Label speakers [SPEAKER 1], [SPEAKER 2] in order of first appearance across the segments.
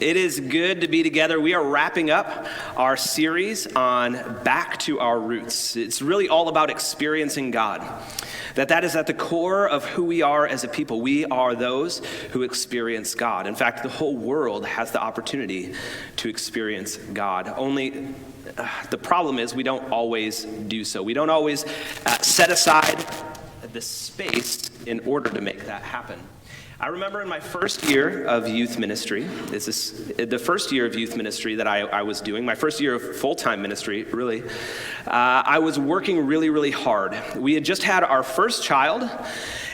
[SPEAKER 1] It is good to be together. We are wrapping up our series on Back to Our Roots. It's really all about experiencing God. That is at the core of who we are as a people. We are those who experience God. In fact, the whole world has the opportunity to experience God. Only the problem is we don't always do so. We don't always set aside the space in order to make that happen. I remember in my first year of youth ministry, this is the first year of youth ministry that I was doing, my first year of full-time ministry, really, I was working really, really hard. We had just had our first child,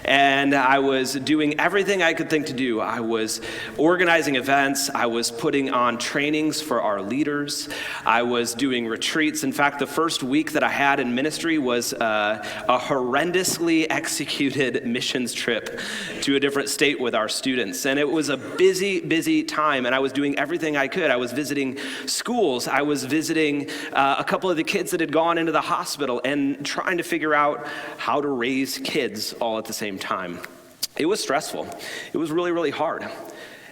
[SPEAKER 1] and I was doing everything I could think to do. I was organizing events. I was putting on trainings for our leaders. I was doing retreats. In fact, the first week that I had in ministry was a horrendously executed missions trip to a different state with our students. And it was a busy, busy time, and I was doing everything I could. I was visiting schools. I was visiting a couple of the kids that had gone into the hospital and trying to figure out how to raise kids all at the same time. It was stressful. It was really, really hard.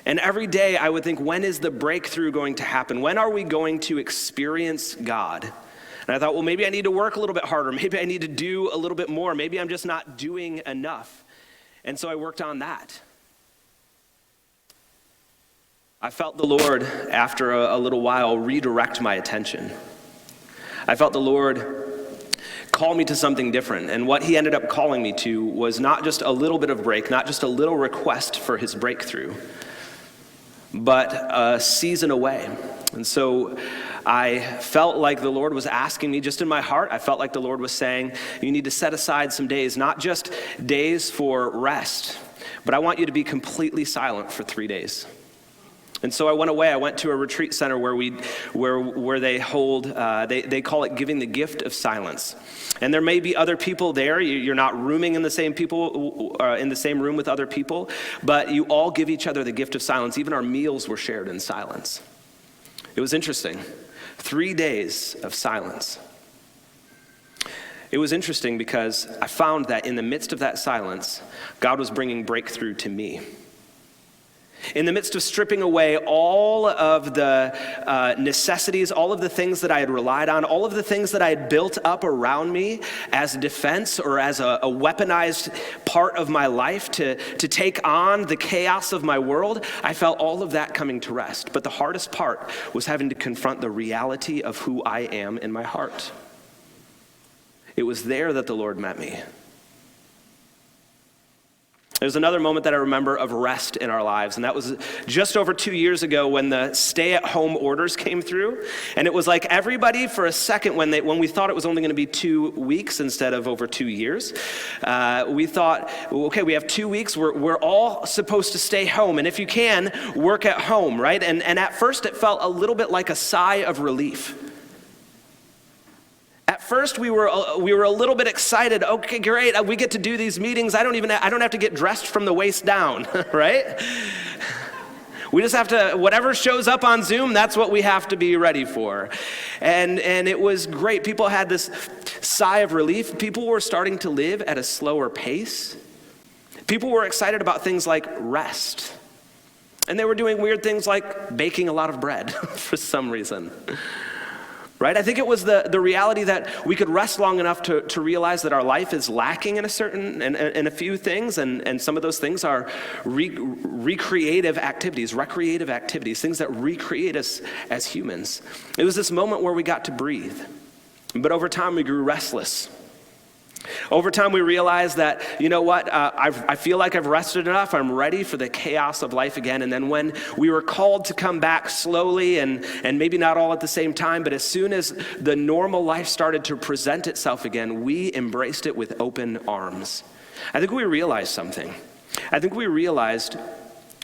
[SPEAKER 1] And every day I would think, when is the breakthrough going to happen? When are we going to experience God? And I thought, well, maybe I need to work a little bit harder. Maybe I need to do a little bit more. Maybe I'm just not doing enough. And so I worked on that. I felt the Lord, after a little while, redirect my attention. I felt the Lord call me to something different. And what he ended up calling me to was not just a little bit of break, not just a little request for his breakthrough, but a season away. And so I felt like the Lord was asking me, just in my heart, I felt like the Lord was saying, you need to set aside some days, not just days for rest, but I want you to be completely silent for 3 days. And so I went away. I went to a retreat center where they hold, they call it giving the gift of silence. And there may be other people there. You're not rooming in the same in the same room with other people, but you all give each other the gift of silence. Even our meals were shared in silence. It was interesting. 3 days of silence. It was interesting because I found that in the midst of that silence, God was bringing breakthrough to me. In the midst of stripping away all of the necessities, all of the things that I had relied on, all of the things that I had built up around me as defense or as a weaponized part of my life to take on the chaos of my world, I felt all of that coming to rest. But the hardest part was having to confront the reality of who I am in my heart. It was there that the Lord met me. There's another moment that I remember of rest in our lives, and that was just over 2 years ago when the stay-at-home orders came through. And it was like everybody, for a second, when we thought it was only going to be 2 weeks instead of over 2 years, we thought, okay, we have 2 weeks. We're all supposed to stay home, and if you can, work at home, right? And at first, it felt a little bit like a sigh of relief. At first, we were a little bit excited. Okay, great, we get to do these meetings. I don't have to get dressed from the waist down, right? We just have to, whatever shows up on Zoom, that's what we have to be ready for. And it was great. People had this sigh of relief. People were starting to live at a slower pace. People were excited about things like rest. And they were doing weird things like baking a lot of bread for some reason. Right? I think it was the reality that we could rest long enough to realize that our life is lacking in a few things, and some of those things are recreative activities, things that recreate us as humans. It was this moment where we got to breathe. But over time, we grew restless. Over time, we realized that, you know what, I feel like I've rested enough. I'm ready for the chaos of life again. And then when we were called to come back slowly and maybe not all at the same time, but as soon as the normal life started to present itself again, we embraced it with open arms. I think we realized something. I think we realized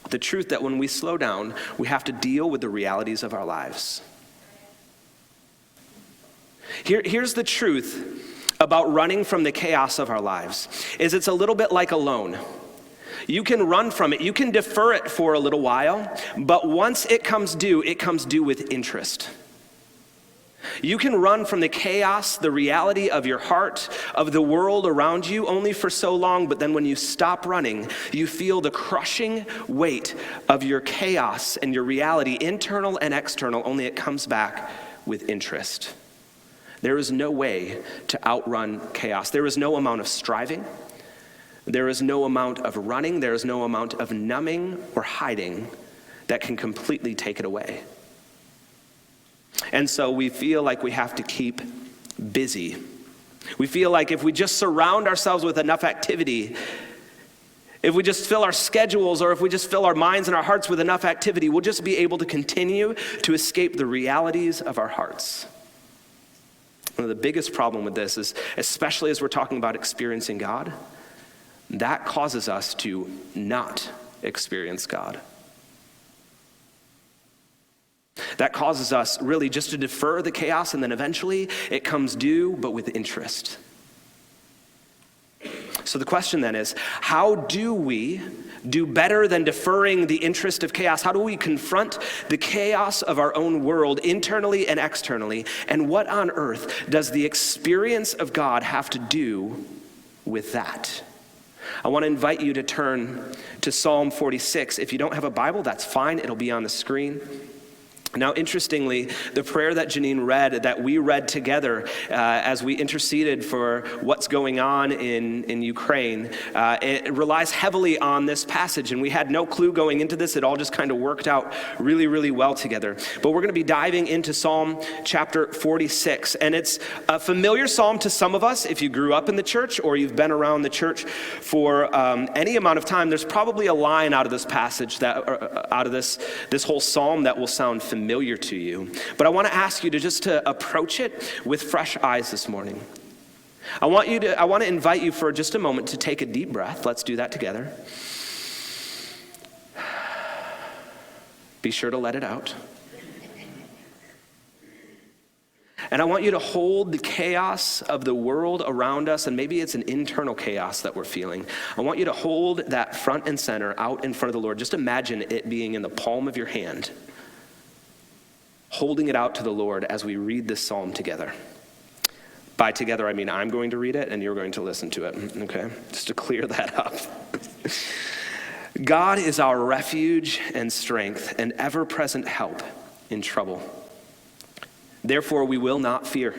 [SPEAKER 1] the truth that when we slow down, we have to deal with the realities of our lives. Here's the truth about running from the chaos of our lives, is it's a little bit like a loan. You can run from it, you can defer it for a little while, but once it comes due with interest. You can run from the chaos, the reality of your heart, of the world around you only for so long, but then when you stop running, you feel the crushing weight of your chaos and your reality, internal and external, only it comes back with interest. There is no way to outrun chaos. There is no amount of striving. There is no amount of running. There is no amount of numbing or hiding that can completely take it away. And so we feel like we have to keep busy. We feel like if we just surround ourselves with enough activity, if we just fill our schedules, or if we just fill our minds and our hearts with enough activity, we'll just be able to continue to escape the realities of our hearts. One of the biggest problem with this is, especially as we're talking about experiencing God, that causes us to not experience God. That causes us really just to defer the chaos, and then eventually it comes due, but with interest. So the question then is, how do we do better than deferring the interest of chaos? How do we confront the chaos of our own world internally and externally? And what on earth does the experience of God have to do with that? I want to invite you to turn to Psalm 46. If you don't have a Bible, that's fine. It'll be on the screen. Now, interestingly, the prayer that Janine read, that we read together as we interceded for what's going on in Ukraine, it relies heavily on this passage, and we had no clue going into this. It all just kind of worked out really, really well together. But we're going to be diving into Psalm chapter 46, and it's a familiar psalm to some of us. If you grew up in the church or you've been around the church for any amount of time, there's probably a line out of this passage, out of this whole psalm, that will sound familiar to you. But I want to ask you to approach it with fresh eyes this morning. I want to invite you for just a moment to take a deep breath. Let's do that together. Be sure to let it out. And I want you to hold the chaos of the world around us, and maybe it's an internal chaos that we're feeling. I want you to hold that front and center out in front of the Lord. Just imagine it being in the palm of your hand, holding it out to the Lord as we read this psalm together. By together, I mean I'm going to read it and you're going to listen to it, okay? Just to clear that up. God is our refuge and strength, and ever-present help in trouble. Therefore, we will not fear.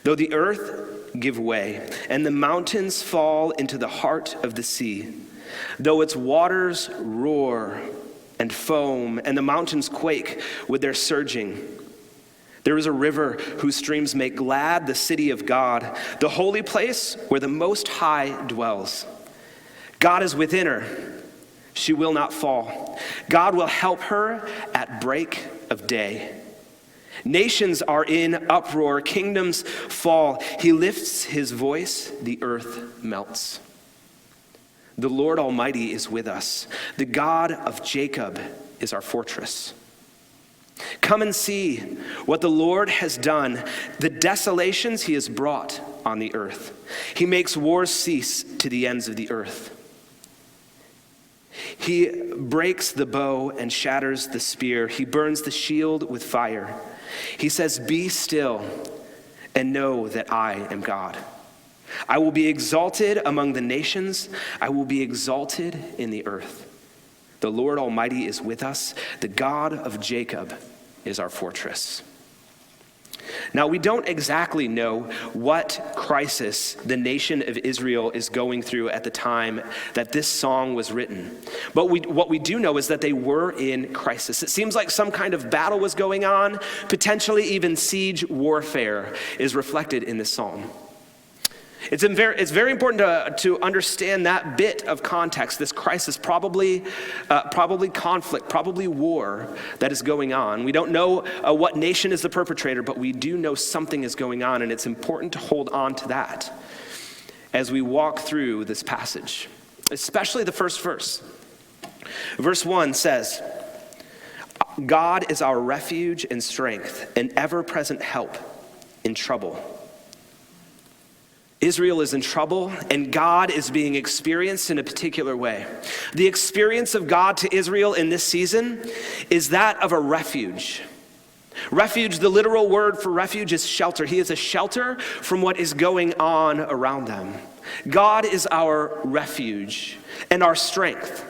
[SPEAKER 1] Though the earth give way and the mountains fall into the heart of the sea, though its waters roar and foam, and the mountains quake with their surging. There is a river whose streams make glad the city of God, the holy place where the Most High dwells. God is within her. She will not fall. God will help her at break of day. Nations are in uproar. Kingdoms fall. He lifts his voice. The earth melts. The Lord Almighty is with us. The God of Jacob is our fortress. Come and see what the Lord has done, the desolations he has brought on the earth. He makes wars cease to the ends of the earth. He breaks the bow and shatters the spear. He burns the shield with fire. He says, "Be still and know that I am God. I will be exalted among the nations. I will be exalted in the earth. The Lord Almighty is with us. The God of Jacob is our fortress." Now, we don't exactly know what crisis the nation of Israel is going through at the time that this song was written. But what we do know is that they were in crisis. It seems like some kind of battle was going on. Potentially even siege warfare is reflected in this psalm. It's very important to understand that bit of context, this crisis, probably conflict, probably war that is going on. We don't know what nation is the perpetrator, but we do know something is going on, and it's important to hold on to that as we walk through this passage, especially the first verse. Verse 1 says, "God is our refuge and strength, an ever-present help in trouble." Israel is in trouble, and God is being experienced in a particular way. The experience of God to Israel in this season is that of a refuge. Refuge, the literal word for refuge is shelter. He is a shelter from what is going on around them. God is our refuge and our strength,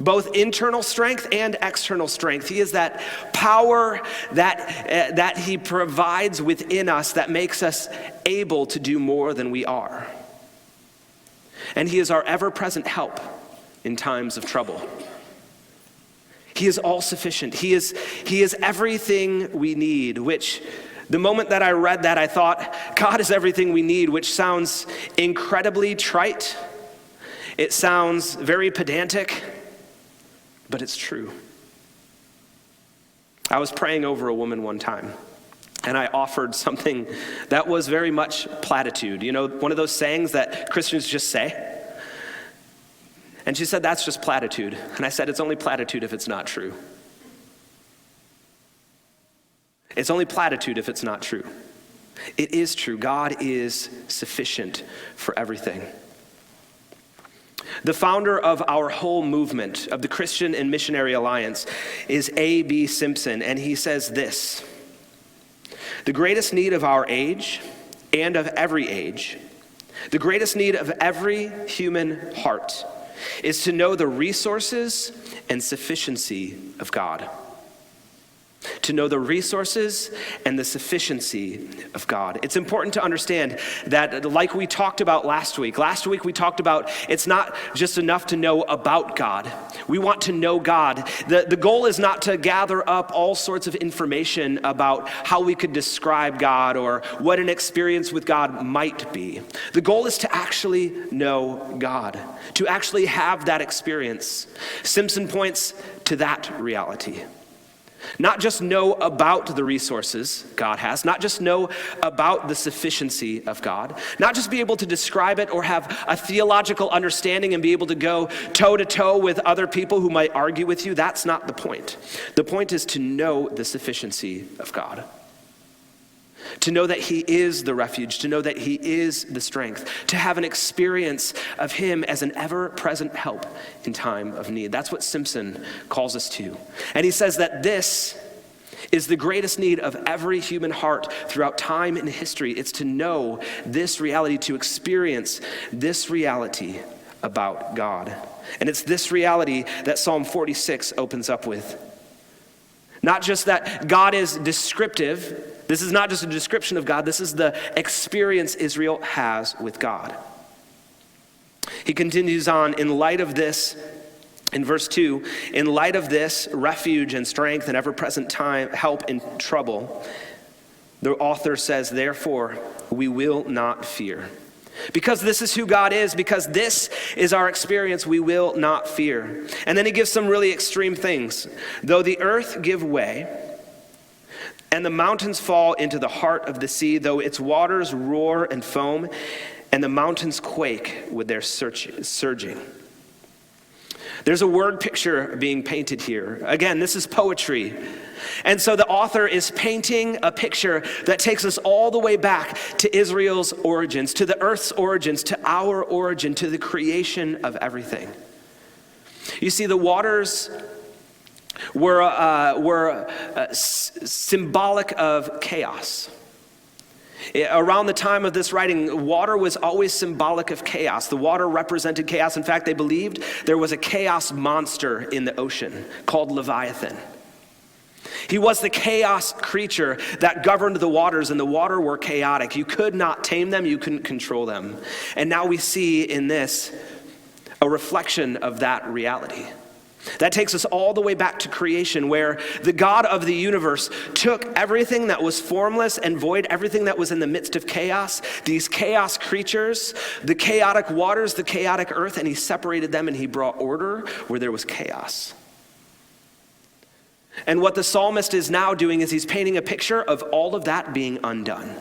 [SPEAKER 1] both internal strength and external strength. He is that power that he provides within us that makes us able to do more than we are. And he is our ever-present help in times of trouble. He is all sufficient. He is everything we need, which the moment that I read that, I thought, God is everything we need, which sounds incredibly trite. It sounds very pedantic, but it's true. I was praying over a woman one time, and I offered something that was very much platitude. You know, one of those sayings that Christians just say. And she said, that's just platitude. And I said, it's only platitude if it's not true. It's only platitude if it's not true. It is true. God is sufficient for everything. The founder of our whole movement, of the Christian and Missionary Alliance, is A.B. Simpson, and he says this: the greatest need of our age and of every age, the greatest need of every human heart, is to know the resources and sufficiency of God. To know the resources and the sufficiency of God. It's important to understand that, like we talked about last week we talked about it's not just enough to know about God. We want to know God. The goal is not to gather up all sorts of information about how we could describe God or what an experience with God might be. The goal is to actually know God, to actually have that experience. Simpson points to that reality. Not just know about the resources God has, not just know about the sufficiency of God, not just be able to describe it or have a theological understanding and be able to go toe-to-toe with other people who might argue with you. That's not the point. The point is to know the sufficiency of God. To know that he is the refuge, to know that he is the strength, to have an experience of him as an ever-present help in time of need. That's what Simpson calls us to. And he says that this is the greatest need of every human heart throughout time and history. It's to know this reality, to experience this reality about God. And it's this reality that Psalm 46 opens up with. Not just that God is descriptive. This is not just a description of God. This is the experience Israel has with God. He continues on, in light of this, in verse 2, in light of this refuge and strength and ever-present time, help in trouble, the author says, therefore, we will not fear. Because this is who God is, because this is our experience, we will not fear. And then he gives some really extreme things. Though the earth give way, and the mountains fall into the heart of the sea, though its waters roar and foam, and the mountains quake with their surging. There's a word picture being painted here. Again, this is poetry. And so the author is painting a picture that takes us all the way back to Israel's origins, to the earth's origins, to our origin, to the creation of everything. You see, the waters were symbolic of chaos. Around the time of this writing, water was always symbolic of chaos. The water represented chaos. In fact, they believed there was a chaos monster in the ocean called Leviathan. He was the chaos creature that governed the waters, and the water were chaotic. You could not tame them, you couldn't control them. And now we see in this a reflection of that reality. That takes us all the way back to creation, where the God of the universe took everything that was formless and void, everything that was in the midst of chaos, these chaos creatures, the chaotic waters, the chaotic earth, and he separated them and he brought order where there was chaos. And what the psalmist is now doing is he's painting a picture of all of that being undone.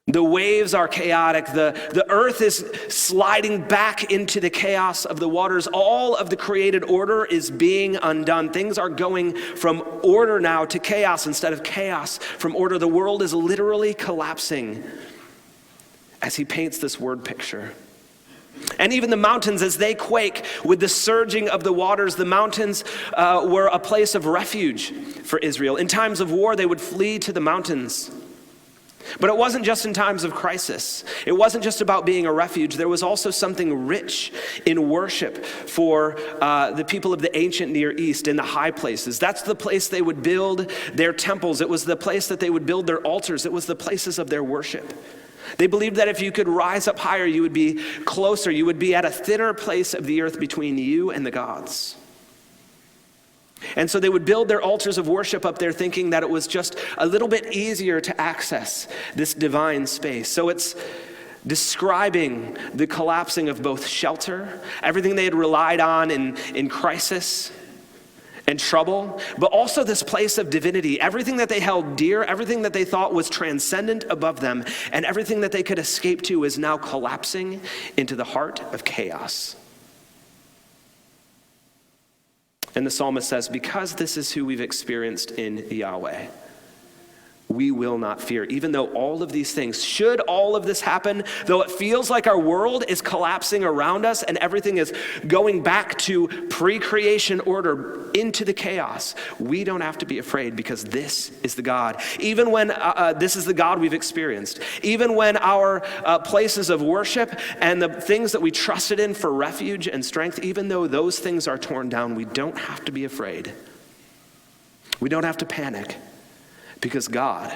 [SPEAKER 1] The waves are chaotic. The earth is sliding back into the chaos of the waters. All of the created order is being undone. Things are going from order now to chaos instead of chaos from order. The world is literally collapsing as he paints this word picture. And even the mountains, as they quake with the surging of the waters, the mountains were a place of refuge for Israel. In times of war, they would flee to the mountains. But it wasn't just in times of crisis. It wasn't just about being a refuge. There was also something rich in worship for the people of the ancient Near East in the high places. That's the place they would build their temples. It was the place that they would build their altars. It was the places of their worship. They believed that if you could rise up higher, you would be closer. You would be at a thinner place of the earth between you and the gods. And so they would build their altars of worship up there thinking that it was just a little bit easier to access this divine space. So it's describing the collapsing of both shelter, everything they had relied on in crisis and trouble, but also this place of divinity, everything that they held dear, everything that they thought was transcendent above them, and everything that they could escape to is now collapsing into the heart of chaos. And the psalmist says, because this is who we've experienced in Yahweh, we will not fear. Even though all of these things, should all of this happen, though it feels like our world is collapsing around us and everything is going back to pre-creation order into the chaos, we don't have to be afraid because this is the God. Even when this is the God we've experienced, even when our places of worship and the things that we trusted in for refuge and strength, even though those things are torn down, we don't have to be afraid. We don't have to panic. Because God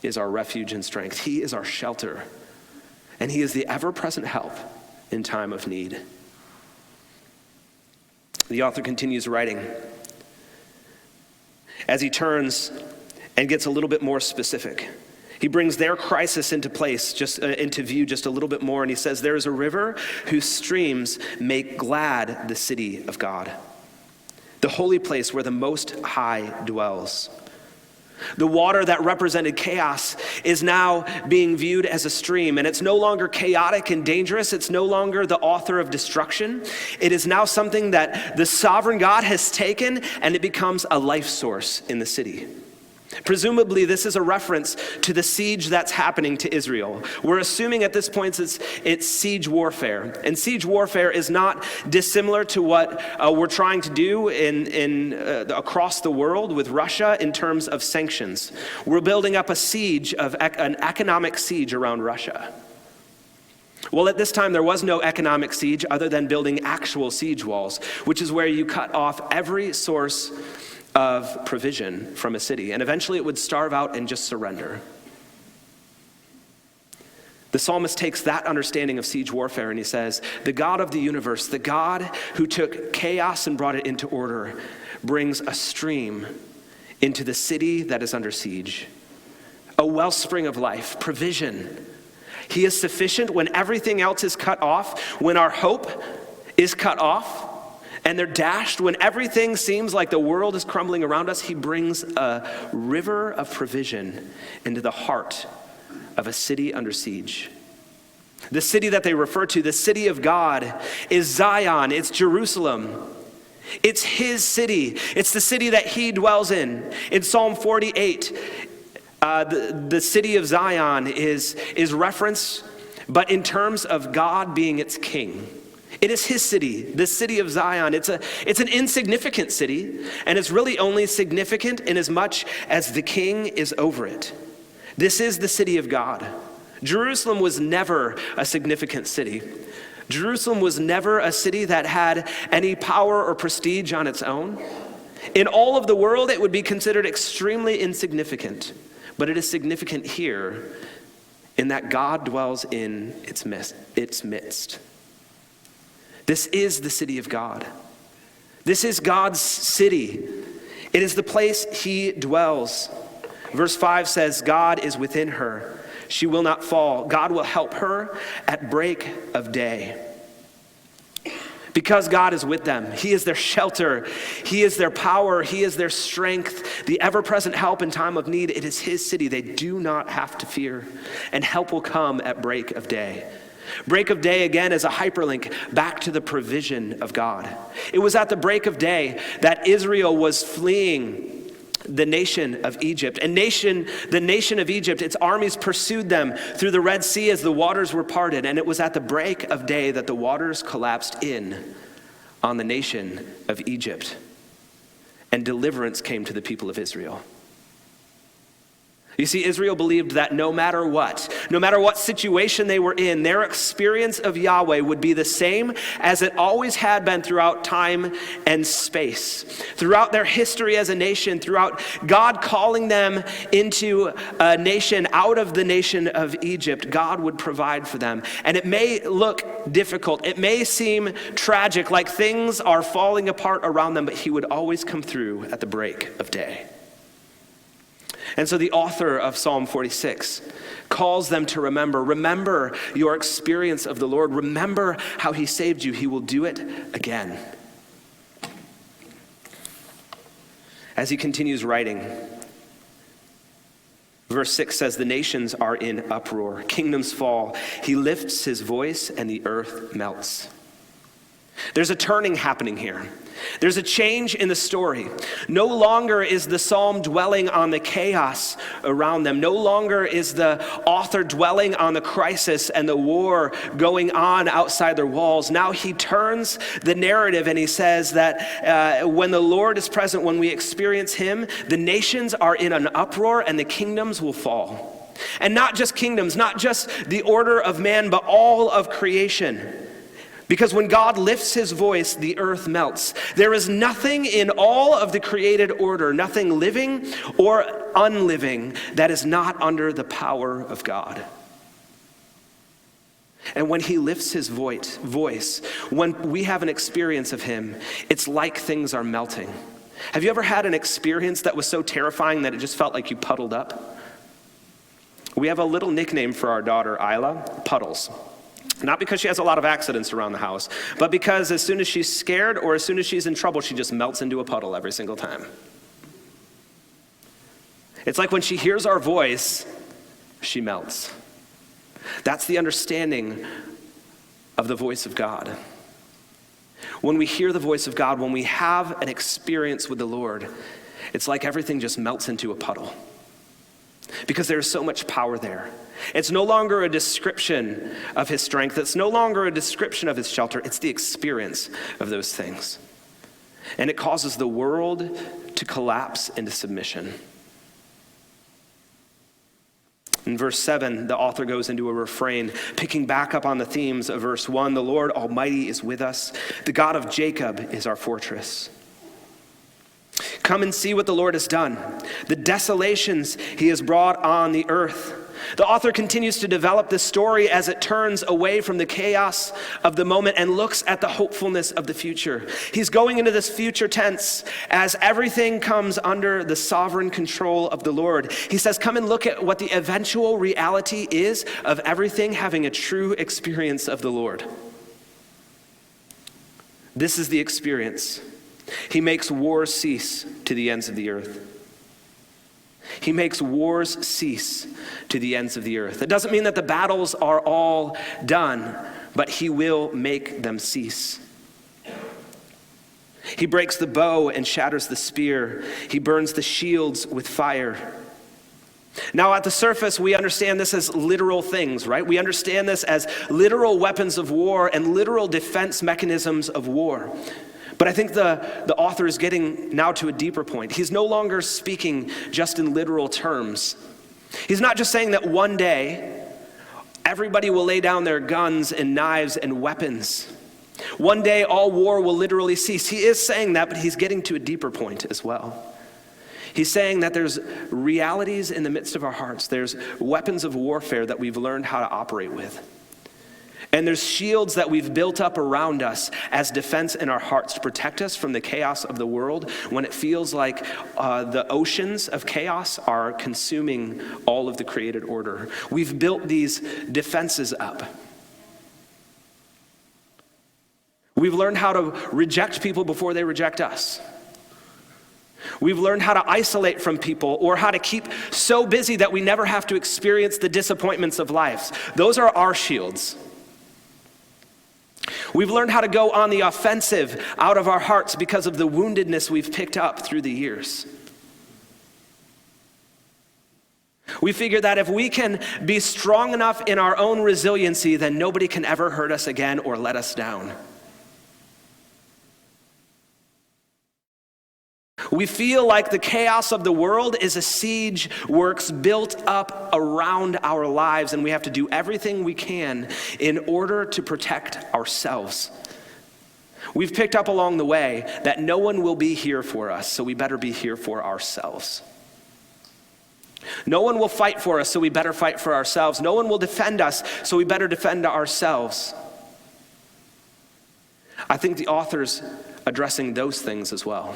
[SPEAKER 1] is our refuge and strength. He is our shelter. And he is the ever-present help in time of need. The author continues writing as he turns and gets a little bit more specific. He brings their crisis into place, into view just a little bit more, and he says, there is a river whose streams make glad the city of God, the holy place where the Most High dwells. The water that represented chaos is now being viewed as a stream, and it's no longer chaotic and dangerous. It's no longer the author of destruction. It is now something that the sovereign God has taken, and it becomes a life source in the city. Presumably, this is a reference to the siege that's happening to Israel. We're assuming at this point it's siege warfare. And siege warfare is not dissimilar to what we're trying to do across the world with Russia in terms of sanctions. We're building up a siege, an economic siege around Russia. Well, at this time, there was no economic siege other than building actual siege walls, which is where you cut off every source of provision from a city, and eventually it would starve out and just surrender. The psalmist takes that understanding of siege warfare and he says, the God of the universe, the God who took chaos and brought it into order, brings a stream into the city that is under siege, a wellspring of life, provision. He is sufficient when everything else is cut off, when our hope is cut off, and they're dashed when everything seems like the world is crumbling around us. He brings a river of provision into the heart of a city under siege. The city that they refer to, the city of God, is Zion. It's Jerusalem. It's his city. It's the city that he dwells in. In Psalm 48, the city of Zion is referenced, but in terms of God being its king. It is his city, the city of Zion. It's an insignificant city, and it's really only significant in as much as the king is over it. This is the city of God. Jerusalem was never a significant city. Jerusalem was never a city that had any power or prestige on its own. In all of the world, it would be considered extremely insignificant, but it is significant here in that God dwells in its midst. This is the city of God. This is God's city. It is the place he dwells. Verse 5 says, God is within her. She will not fall. God will help her at break of day. Because God is with them, he is their shelter, he is their power, he is their strength, the ever-present help in time of need. It is his city. They do not have to fear, and help will come at break of day. Break of day, again, is a hyperlink back to the provision of God. It was at the break of day that Israel was fleeing the nation of Egypt. And the nation of Egypt, its armies pursued them through the Red Sea as the waters were parted. And it was at the break of day that the waters collapsed in on the nation of Egypt. And deliverance came to the people of Israel. You see, Israel believed that no matter what situation they were in, their experience of Yahweh would be the same as it always had been throughout time and space. Throughout their history as a nation, throughout God calling them into a nation out of the nation of Egypt, God would provide for them. And it may look difficult, it may seem tragic, like things are falling apart around them, but he would always come through at the break of day. And so the author of Psalm 46 calls them to remember your experience of the Lord. Remember how he saved you. He will do it again. As he continues writing, verse 6 says, the nations are in uproar, kingdoms fall. He lifts his voice and the earth melts. There's a turning happening here. There's a change in the story. No longer is the psalm dwelling on the chaos around them. No longer is the author dwelling on the crisis and the war going on outside their walls. Now he turns the narrative and he says that when the Lord is present, when we experience him, the nations are in an uproar and the kingdoms will fall. And not just kingdoms, not just the order of man, but all of creation. Because when God lifts his voice, the earth melts. There is nothing in all of the created order, nothing living or unliving, that is not under the power of God. And when he lifts his voice, when we have an experience of him, it's like things are melting. Have you ever had an experience that was so terrifying that it just felt like you puddled up? We have a little nickname for our daughter, Isla, Puddles. Not because she has a lot of accidents around the house, but because as soon as she's scared or as soon as she's in trouble, she just melts into a puddle every single time. It's like when she hears our voice, she melts. That's the understanding of the voice of God. When we hear the voice of God, when we have an experience with the Lord, it's like everything just melts into a puddle. Because there is so much power there. It's no longer a description of his strength. It's no longer a description of his shelter. It's the experience of those things. And it causes the world to collapse into submission. In verse 7, the author goes into a refrain, picking back up on the themes of verse 1. The Lord Almighty is with us. The God of Jacob is our fortress. Come and see what the Lord has done, the desolations he has brought on the earth. The author continues to develop this story as it turns away from the chaos of the moment and looks at the hopefulness of the future. He's going into this future tense as everything comes under the sovereign control of the Lord. He says, come and look at what the eventual reality is of everything having a true experience of the Lord. This is the experience. He makes wars cease to the ends of the earth. He makes wars cease to the ends of the earth. It doesn't mean that the battles are all done, but he will make them cease. He breaks the bow and shatters the spear. He burns the shields with fire. Now, at the surface, we understand this as literal things, right? We understand this as literal weapons of war and literal defense mechanisms of war. But I think the author is getting now to a deeper point. He's no longer speaking just in literal terms. He's not just saying that one day everybody will lay down their guns and knives and weapons. One day all war will literally cease. He is saying that, but he's getting to a deeper point as well. He's saying that there's realities in the midst of our hearts. There's weapons of warfare that we've learned how to operate with. And there's shields that we've built up around us as defense in our hearts to protect us from the chaos of the world when it feels like the oceans of chaos are consuming all of the created order. We've built these defenses up. We've learned how to reject people before they reject us. We've learned how to isolate from people or how to keep so busy that we never have to experience the disappointments of life. Those are our shields. We've learned how to go on the offensive out of our hearts because of the woundedness we've picked up through the years. We figure that if we can be strong enough in our own resiliency, then nobody can ever hurt us again or let us down. We feel like the chaos of the world is a siege works built up around our lives, and we have to do everything we can in order to protect ourselves. We've picked up along the way that no one will be here for us, so we better be here for ourselves. No one will fight for us, so we better fight for ourselves. No one will defend us, so we better defend ourselves. I think the author's addressing those things as well.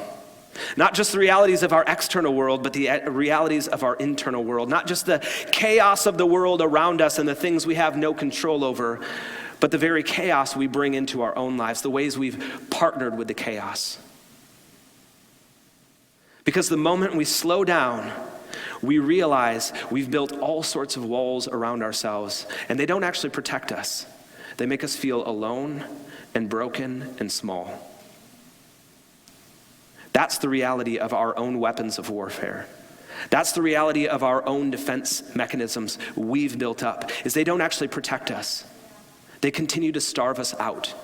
[SPEAKER 1] Not just the realities of our external world, but the realities of our internal world. Not just the chaos of the world around us and the things we have no control over, but the very chaos we bring into our own lives, the ways we've partnered with the chaos. Because the moment we slow down, we realize we've built all sorts of walls around ourselves, and they don't actually protect us. They make us feel alone and broken and small. That's the reality of our own weapons of warfare. That's the reality of our own defense mechanisms we've built up, is they don't actually protect us. They continue to starve us out.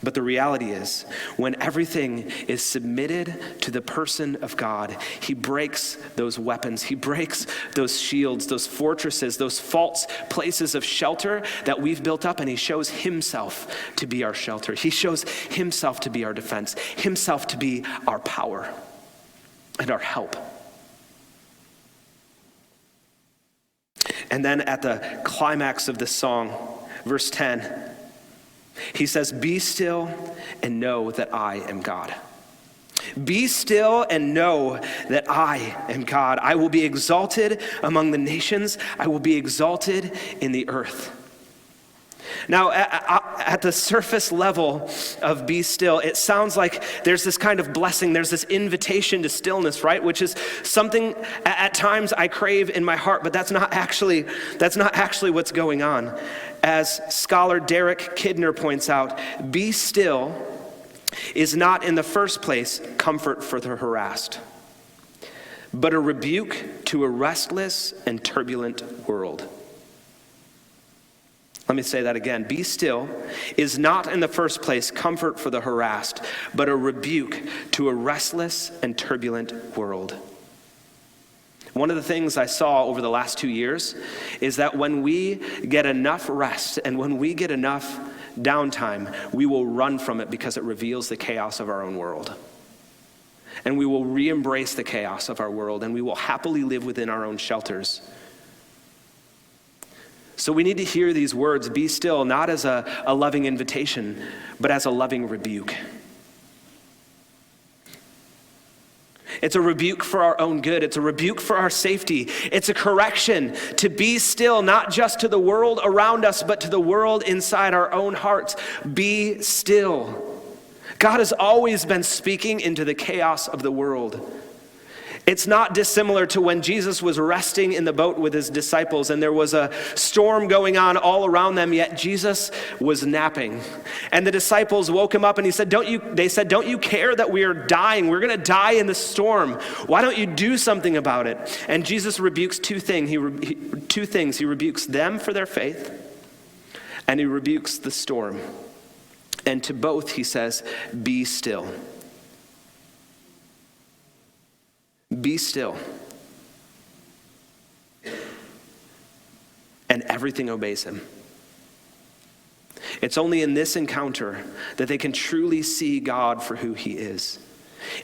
[SPEAKER 1] But the reality is, when everything is submitted to the person of God, he breaks those weapons. He breaks those shields, those fortresses, those false places of shelter that we've built up, and he shows himself to be our shelter. He shows himself to be our defense, himself to be our power and our help. And then at the climax of this song, verse 10, he says, "Be still and know that I am God." Be still and know that I am God. I will be exalted among the nations. I will be exalted in the earth. Now, at the surface level of be still, it sounds like there's this kind of blessing, there's this invitation to stillness, right? Which is something at times I crave in my heart, but that's not actually what's going on. As scholar Derek Kidner points out, be still is not in the first place comfort for the harassed, but a rebuke to a restless and turbulent world. Let me say that again. Be still is not in the first place comfort for the harassed, but a rebuke to a restless and turbulent world. One of the things I saw over the last 2 years is that when we get enough rest and when we get enough downtime, we will run from it because it reveals the chaos of our own world. And we will re-embrace the chaos of our world, and we will happily live within our own shelters. So we need to hear these words, be still, not as a loving invitation, but as a loving rebuke. It's a rebuke for our own good. It's a rebuke for our safety. It's a correction to be still, not just to the world around us, but to the world inside our own hearts. Be still. God has always been speaking into the chaos of the world. It's not dissimilar to when Jesus was resting in the boat with his disciples and there was a storm going on all around them, yet Jesus was napping. And the disciples woke him up and they said, don't you care that we are dying? We're going to die in the storm. Why don't you do something about it? And Jesus rebukes two things. He rebukes them for their faith, and he rebukes the storm. And to both he says, be still. Be still. And everything obeys him. It's only in this encounter that they can truly see God for who he is.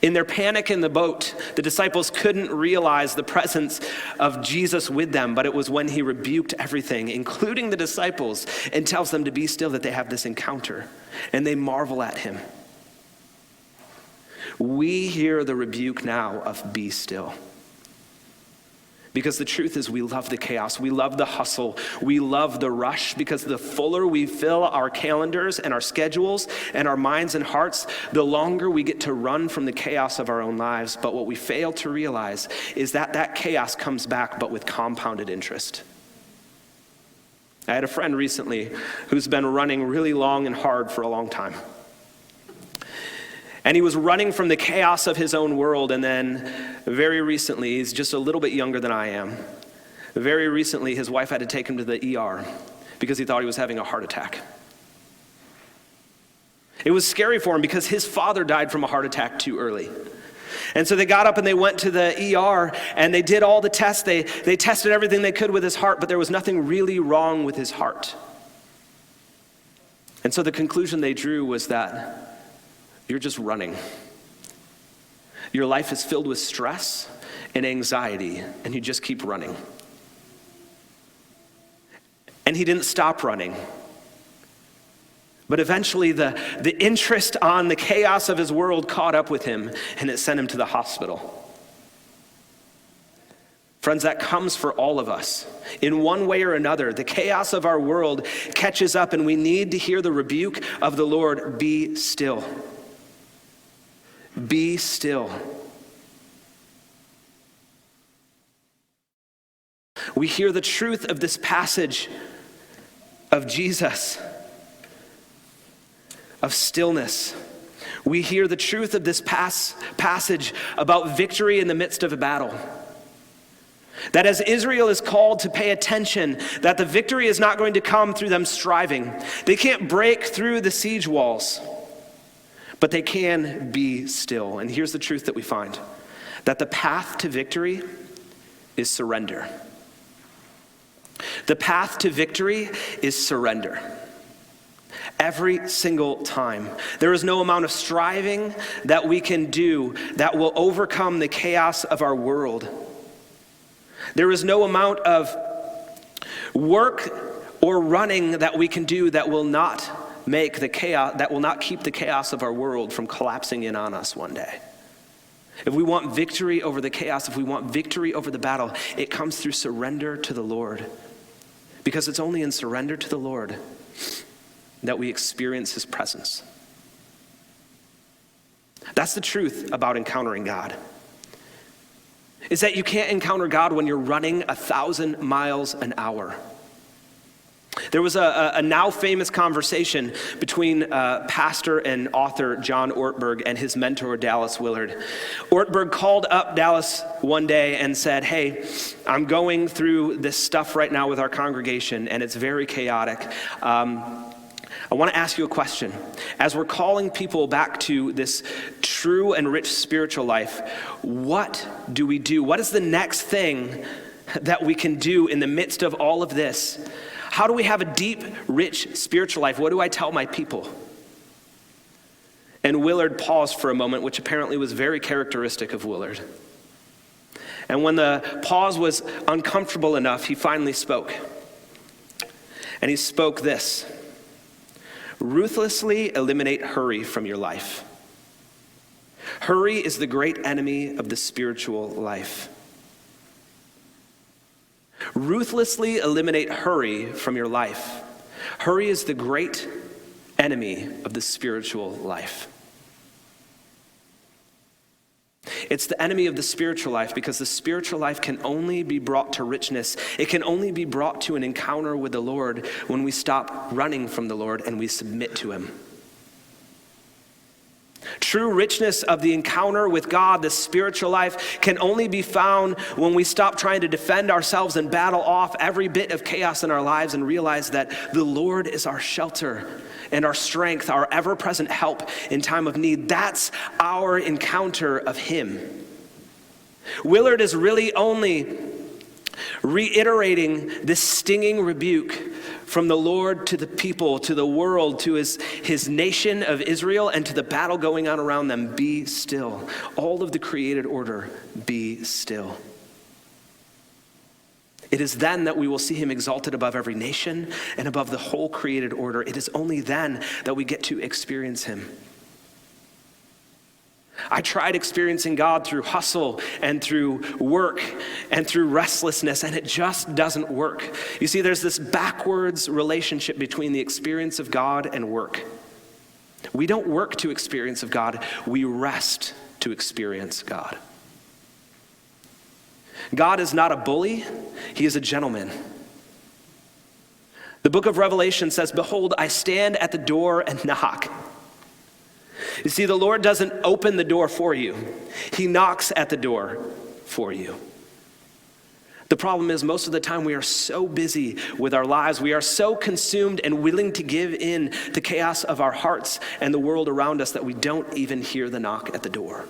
[SPEAKER 1] In their panic in the boat, the disciples couldn't realize the presence of Jesus with them, but it was when he rebuked everything, including the disciples, and tells them to be still that they have this encounter, and they marvel at him. We hear the rebuke now of be still. Because the truth is we love the chaos, we love the hustle, we love the rush, because the fuller we fill our calendars and our schedules and our minds and hearts, the longer we get to run from the chaos of our own lives. But what we fail to realize is that that chaos comes back, but with compounded interest. I had a friend recently who's been running really long and hard for a long time. And he was running from the chaos of his own world. And then very recently, he's just a little bit younger than I am. Very recently, his wife had to take him to the ER because he thought he was having a heart attack. It was scary for him because his father died from a heart attack too early. And so they got up and they went to the ER and they did all the tests. They tested everything they could with his heart, but there was nothing really wrong with his heart. And so the conclusion they drew was that you're just running. Your life is filled with stress and anxiety, and you just keep running. And he didn't stop running. But eventually the interest on the chaos of his world caught up with him, and it sent him to the hospital. Friends, that comes for all of us. In one way or another, the chaos of our world catches up, and we need to hear the rebuke of the Lord, be still. Be still. We hear the truth of this passage of Jesus, of stillness. We hear the truth of this passage about victory in the midst of a battle. That as Israel is called to pay attention, that the victory is not going to come through them striving. They can't break through the siege walls, but they can be still. And here's the truth that we find, that the path to victory is surrender. The path to victory is surrender. Every single time. There is no amount of striving that we can do that will overcome the chaos of our world. There is no amount of work or running that we can do that will not make the chaos, that will not keep the chaos of our world from collapsing in on us one day. If we want victory over the chaos, if we want victory over the battle, it comes through surrender to the Lord. Because it's only in surrender to the Lord that we experience his presence. That's the truth about encountering God. Is that you can't encounter God when you're running 1,000 miles an hour. There was a now famous conversation between pastor and author John Ortberg and his mentor Dallas Willard. Ortberg called up Dallas one day and said, "Hey, I'm going through this stuff right now with our congregation, and it's very chaotic. I want to ask you a question. As we're calling people back to this true and rich spiritual life, what do we do? What is the next thing that we can do in the midst of all of this? How do we have a deep, rich spiritual life? What do I tell my people?" And Willard paused for a moment, which apparently was very characteristic of Willard. And when the pause was uncomfortable enough, he finally spoke. And he spoke this: ruthlessly eliminate hurry from your life. Hurry is the great enemy of the spiritual life. Ruthlessly eliminate hurry from your life. Hurry is the great enemy of the spiritual life. It's the enemy of the spiritual life because the spiritual life can only be brought to richness. It can only be brought to an encounter with the Lord when we stop running from the Lord and we submit to him. True richness of the encounter with God, the spiritual life, can only be found when we stop trying to defend ourselves and battle off every bit of chaos in our lives and realize that the Lord is our shelter and our strength, our ever-present help in time of need. That's our encounter of him. Willard is really only reiterating this stinging rebuke from the Lord to the people, to the world, to his nation of Israel, and to the battle going on around them. Be still. All of the created order, be still. It is then that we will see him exalted above every nation and above the whole created order. It is only then that we get to experience him. I tried experiencing God through hustle and through work and through restlessness, and it just doesn't work. You see, there's this backwards relationship between the experience of God and work. We don't work to experience of God, we rest to experience God. God is not a bully, he is a gentleman. The book of Revelation says, "Behold, I stand at the door and knock. You see, the Lord doesn't open the door for you. He knocks at the door for you. The problem is most of the time we are so busy with our lives, we are so consumed and willing to give in the chaos of our hearts and the world around us that we don't even hear the knock at the door.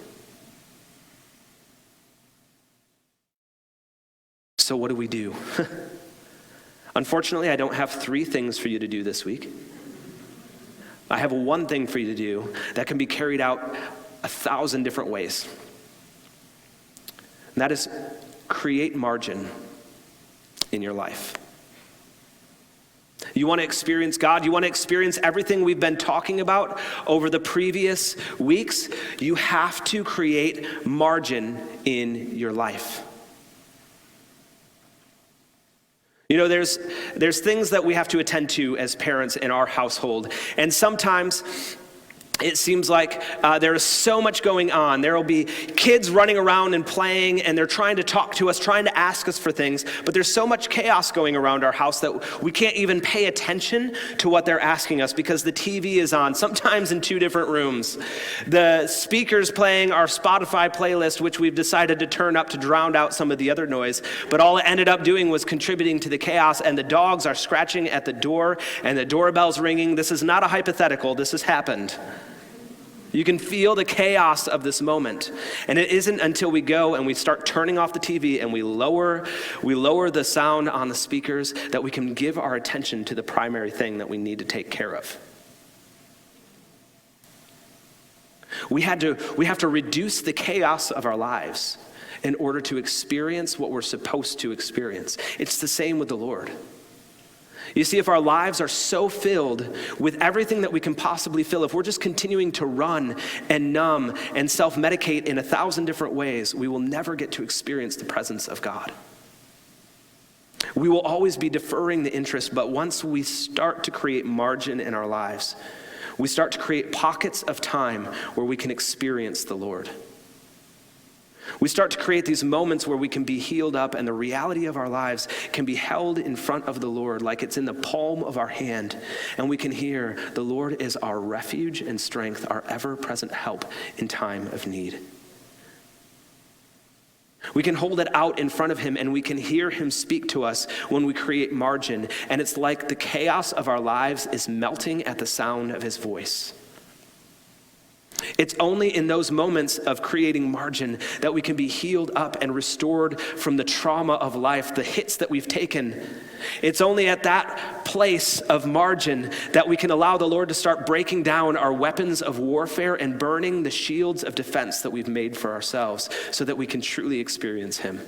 [SPEAKER 1] So what do? Unfortunately, I don't have 3 things for you to do this week. I have one thing for you to do that can be carried out 1,000 different ways. And that is create margin in your life. You want to experience God? You want to experience everything we've been talking about over the previous weeks? You have to create margin in your life. You know, there's things that we have to attend to as parents in our household. And sometimes it seems like there is so much going on. There will be kids running around and playing, and they're trying to talk to us, trying to ask us for things. But there's so much chaos going around our house that we can't even pay attention to what they're asking us because the TV is on, sometimes in 2 different rooms. The speaker's playing our Spotify playlist, which we've decided to turn up to drown out some of the other noise. But all it ended up doing was contributing to the chaos, and the dogs are scratching at the door, and the doorbell's ringing. This is not a hypothetical. This has happened. You can feel the chaos of this moment. And it isn't until we go and we start turning off the TV and we lower the sound on the speakers that we can give our attention to the primary thing that we need to take care of. We have to reduce the chaos of our lives in order to experience what we're supposed to experience. It's the same with the Lord. You see, if our lives are so filled with everything that we can possibly fill, if we're just continuing to run and numb and self-medicate in 1,000 different ways, we will never get to experience the presence of God. We will always be deferring the interest, but once we start to create margin in our lives, we start to create pockets of time where we can experience the Lord. We start to create these moments where we can be healed up and the reality of our lives can be held in front of the Lord like it's in the palm of our hand. And we can hear, the Lord is our refuge and strength, our ever-present help in time of need. We can hold it out in front of him and we can hear him speak to us when we create margin. And it's like the chaos of our lives is melting at the sound of his voice. It's only in those moments of creating margin that we can be healed up and restored from the trauma of life, the hits that we've taken. It's only at that place of margin that we can allow the Lord to start breaking down our weapons of warfare and burning the shields of defense that we've made for ourselves so that we can truly experience him.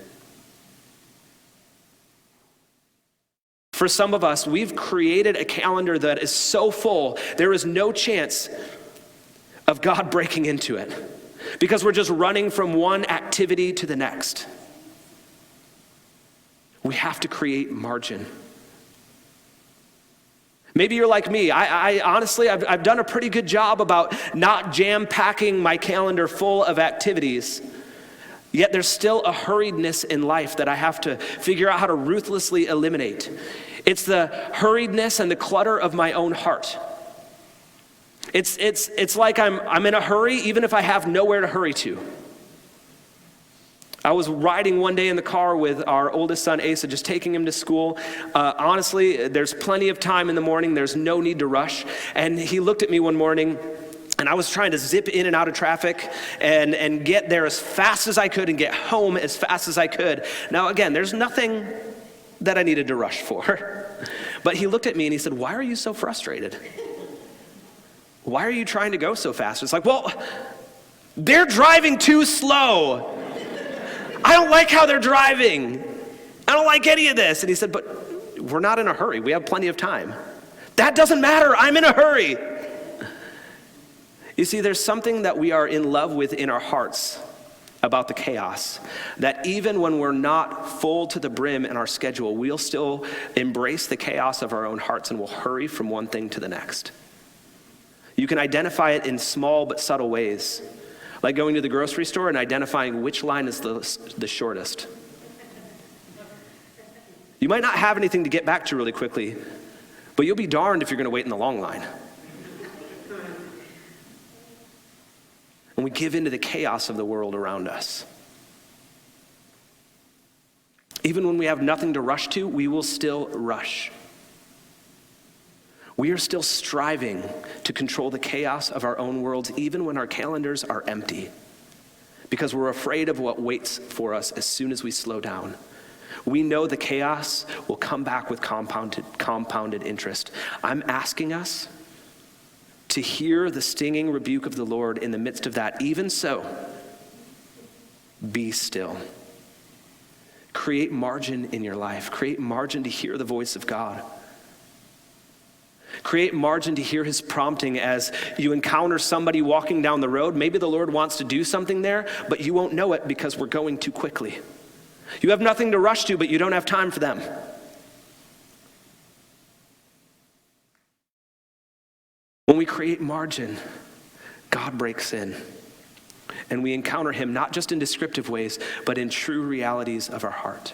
[SPEAKER 1] For some of us, we've created a calendar that is so full, there is no chance of God breaking into it because we're just running from one activity to the next. We have to create margin. Maybe you're like me. I honestly, I've done a pretty good job about not jam-packing my calendar full of activities. Yet there's still a hurriedness in life that I have to figure out how to ruthlessly eliminate. It's the hurriedness and the clutter of my own heart. It's like I'm in a hurry even if I have nowhere to hurry to. I was riding one day in the car with our oldest son, Asa, just taking him to school. Honestly, there's plenty of time in the morning. There's no need to rush. And he looked at me one morning, and I was trying to zip in and out of traffic and get there as fast as I could and get home as fast as I could. Now, again, there's nothing that I needed to rush for. But he looked at me and he said, "Why are you so frustrated? Why are you trying to go so fast?" It's like, well, they're driving too slow. I don't like how they're driving. I don't like any of this. And he said, "But we're not in a hurry. We have plenty of time." That doesn't matter. I'm in a hurry. You see, there's something that we are in love with in our hearts about the chaos, that even when we're not full to the brim in our schedule, we'll still embrace the chaos of our own hearts and we'll hurry from one thing to the next. You can identify it in small but subtle ways, like going to the grocery store and identifying which line is the shortest. You might not have anything to get back to really quickly, but you'll be darned if you're going to wait in the long line. and we give into the chaos of the world around us. Even when we have nothing to rush to, we will still rush. We are still striving to control the chaos of our own worlds, even when our calendars are empty, because we're afraid of what waits for us as soon as we slow down. We know the chaos will come back with compounded interest. I'm asking us to hear the stinging rebuke of the Lord in the midst of that. Even so, be still. Create margin in your life. Create margin to hear the voice of God. Create margin to hear his prompting as you encounter somebody walking down the road. Maybe the Lord wants to do something there, but you won't know it because we're going too quickly. You have nothing to rush to, but you don't have time for them. When we create margin, God breaks in. And we encounter him not just in descriptive ways, but in true realities of our heart.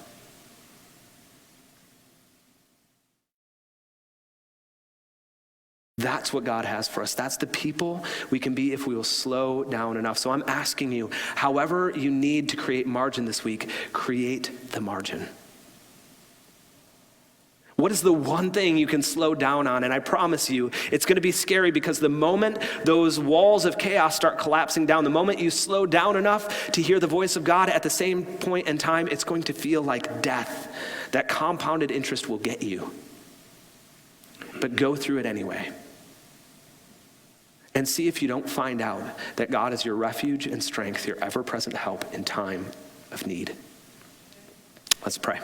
[SPEAKER 1] That's what God has for us. That's the people we can be if we will slow down enough. So I'm asking you, however you need to create margin this week, create the margin. What is the one thing you can slow down on? And I promise you, it's going to be scary because the moment those walls of chaos start collapsing down, the moment you slow down enough to hear the voice of God at the same point in time, it's going to feel like death. That compounded interest will get you. But go through it anyway. And see if you don't find out that God is your refuge and strength, your ever-present help in time of need. Let's pray.